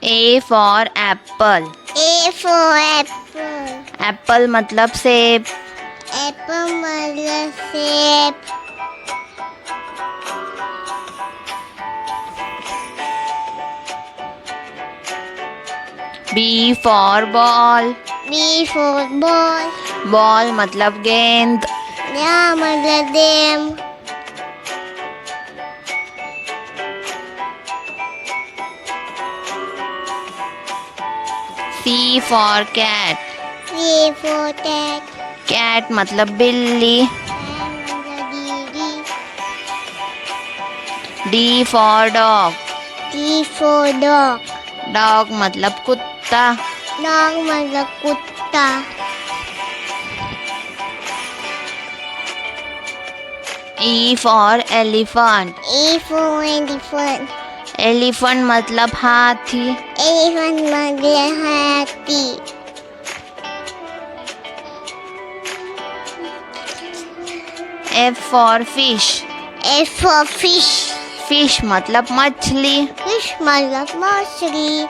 A for apple. A for apple. Apple मतलब सेब. Apple मतलब सेब. B for ball. B for ball. Ball मतलब गेंद. या मतलब game. C for cat. C for cat. Cat मतलब बिल्ली. मतलब दीदी. D for dog. D for dog. Dog मतलब कुत्ता. Dog मतलब कुत्ता. E for elephant. E for elephant. Elephant मतलब हाथी. Elephant मतलब हाथी. F for fish. F for fish. Fish मतलब मछली. Fish मतलब मछली.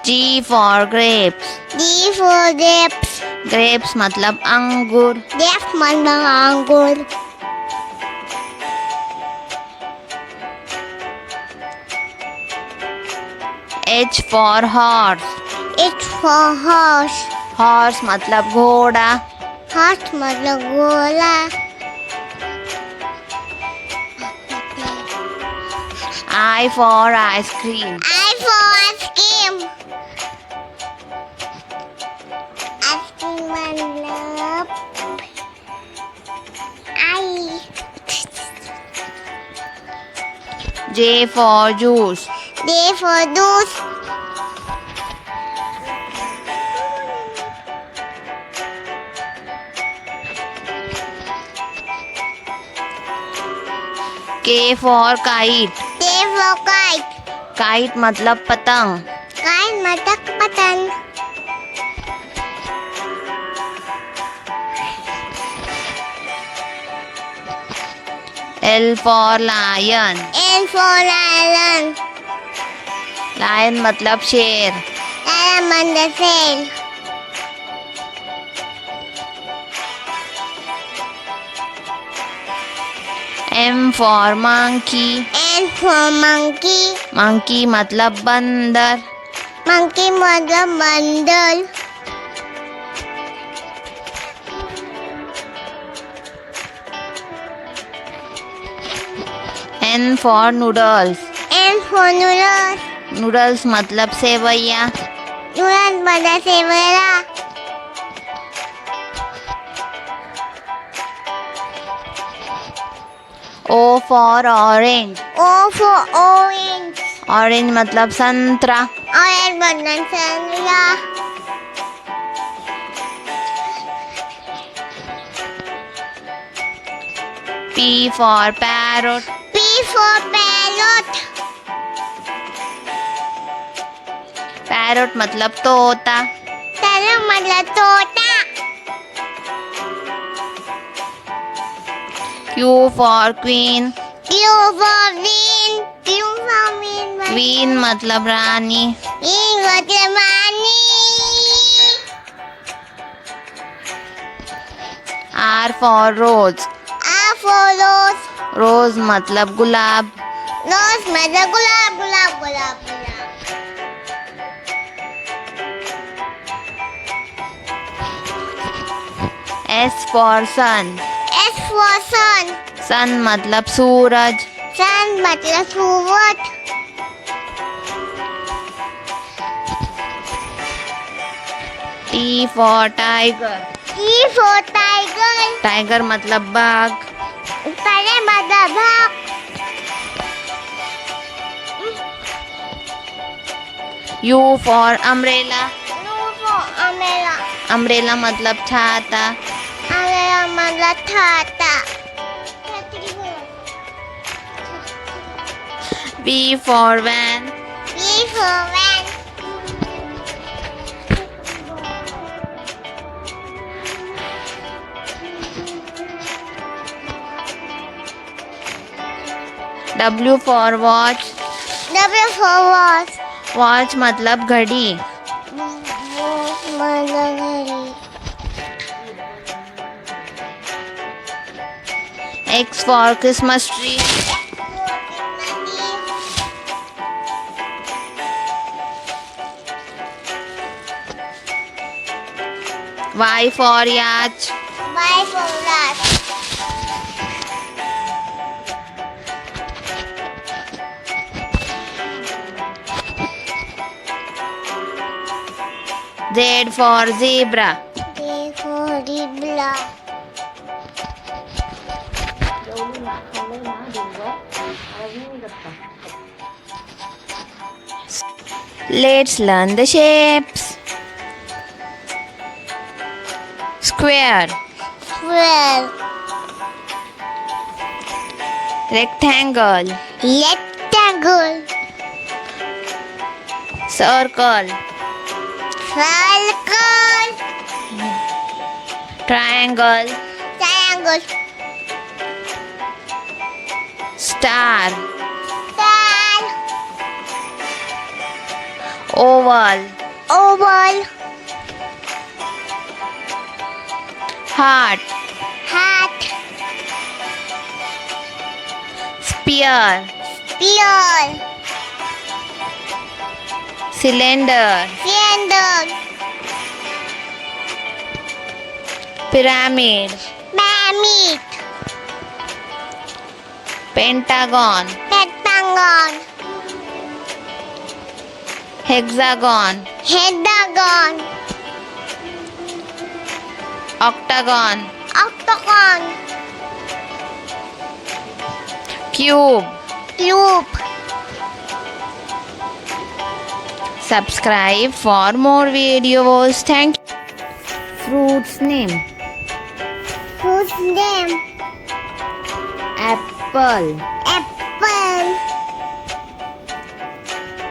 G for grapes. G for grapes. Grapes मतलब अंगूर. Grapes मतलब अंगूर. H for horse. H for horse. Horse मतलब घोड़ा. Horse मतलब घोड़ा. I for ice cream. I for ice cream. Ice cream मतलब I. J for juice. J for juice. K for kite. K for kite. Kite मतलब पतंग. Kite मतलब पतंग. L for lion. L for lion. Lion मतलब शेर. Lion मतलब शेर. M for monkey. N for monkey. Monkey मतलब बंदर. Monkey मतलब बंदर. N for noodles. N for noodles. Noodles मतलब सेवैया. Noodles मतलब sewaiya. O for orange. O for orange. Orange मतलब संतरा. Orange मतलब संतरा. P for parrot. P for parrot. Parrot मतलब तोता. Parrot मतलब तोता. Q for queen. Q for queen. Q for queen. Queen मतलब रानी. Queen मतलब रानी. R for rose. R for rose. Rose मतलब गुलाब. Rose मतलब गुलाब गुलाब गुलाब गुलाब. S for sun. S for sun. Sun मतलब सूरज. Sun मतलब सूरज. T for tiger. T for tiger. Tiger मतलब बाघ. Tiger मतलब बाघ. U for umbrella. U for umbrella. Umbrella मतलब छाता. Umbrella मतलब छाता. V for van. V for van. W for watch. W for watch. Watch मतलब घड़ी. X for Christmas tree. Y for yacht. Y for rat. Z for zebra. Z for zebra. Let's learn the shapes. Square, Square. rectangle, Rectangle. circle, Circle. triangle, Triangle. star, Star. oval, Oval. heart, Hat. sphere, Spear. cylinder, Cylinder. pyramid, Pyramid. pentagon, Pentagon. hexagon, Hexagon. octagon, Octagon. cube. Cube. Subscribe for more videos. Thank you. Fruits name: Whose name? apple, Apple.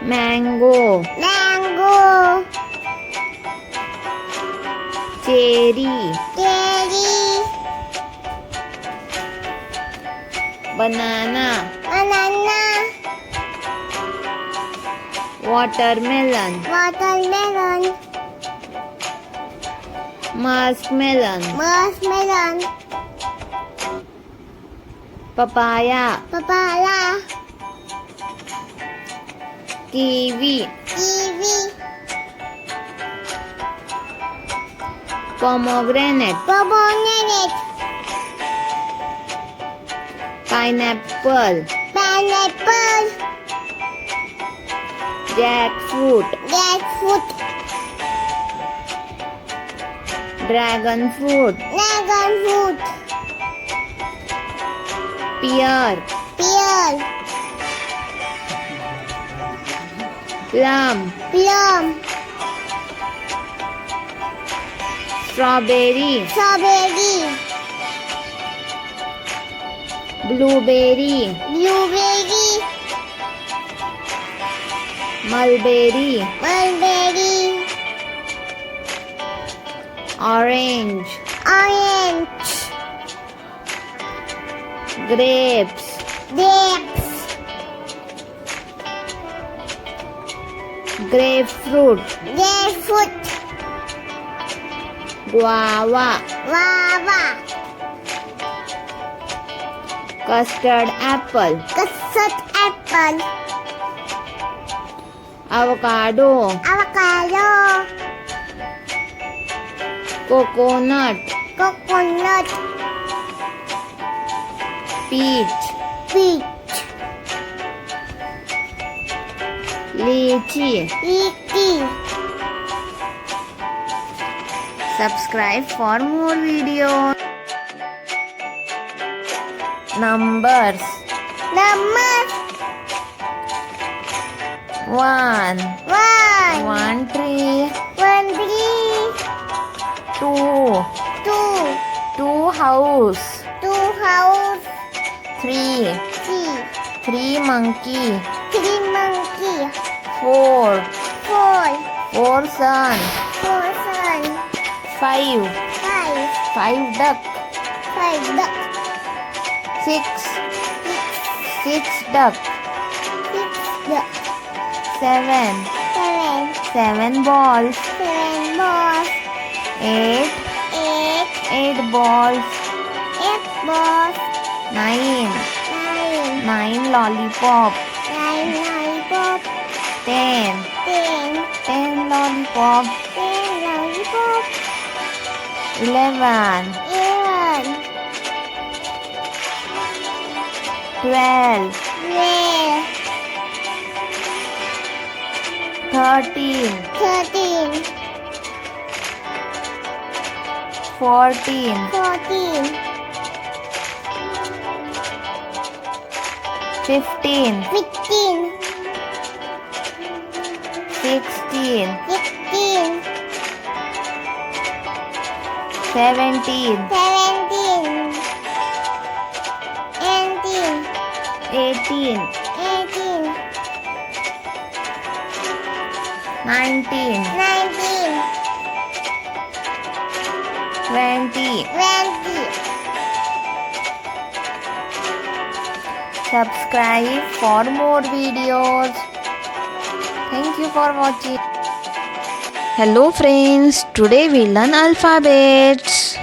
mango, Mango. cherry, Cherry. banana, Banana. watermelon, Watermelon. muskmelon, Marshmallow. papaya, Papaya. kiwi, Kiwi. pomegranate, Pomegranate. pineapple, Pineapple. jackfruit, Jackfruit. dragon fruit, Dragon fruit. pear, Pear. plum, Plum. strawberry, Strawberry. blueberry, Blueberry. mulberry, Mulberry. orange, Orange. grapes, Grapes. grapefruit, Grapefruit. guava, Guava. custard apple, Custard apple. avocado, Avocado. coconut, Coconut. peach, Peach. lychee. Lychee. Subscribe for more videos. Numbers: Numbers. 1, One. 1 tree, 1 tree. 2, 2. 2 house, 2 house. 3, 3. 3 monkey, 3 monkey. 4, 4. 4 sun, 4 sun. 5, 5. 5 duck, 5 duck. 6, 6 duck. 6 duck. 7. 7. 7 balls. 7 balls. 8. 8. 8 balls. 8 balls. 9. 9. 9 lollipop. 9 lollipop. 10. 10. 10 lollipop. 10 lollipop. 11. 11. 12. 12. 13. 13. 14. 14. 15. 15. 16. 16. 17. 17. 18. 18. 18. 19. 19. 20. 20. Subscribe for more videos. Thank you for watching. Hello friends, today we learn alphabets.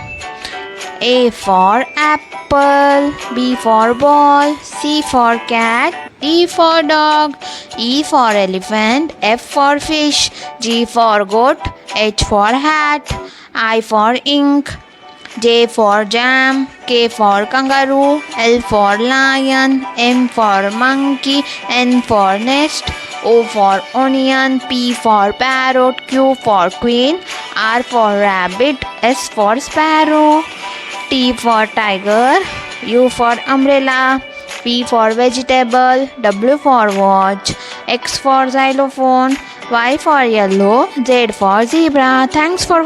A for apple, B for ball, C for cat, D for dog, E for elephant, F for fish, G for goat, H for hat, I for ink, J for jam, K for kangaroo, L for lion, M for monkey, N for nest, O for onion, P for parrot, Q for queen, R for rabbit, S for sparrow, T for tiger, U for umbrella, V for vegetable, W for watch, X for xylophone, Y for yellow, Z for zebra. Thanks for watching.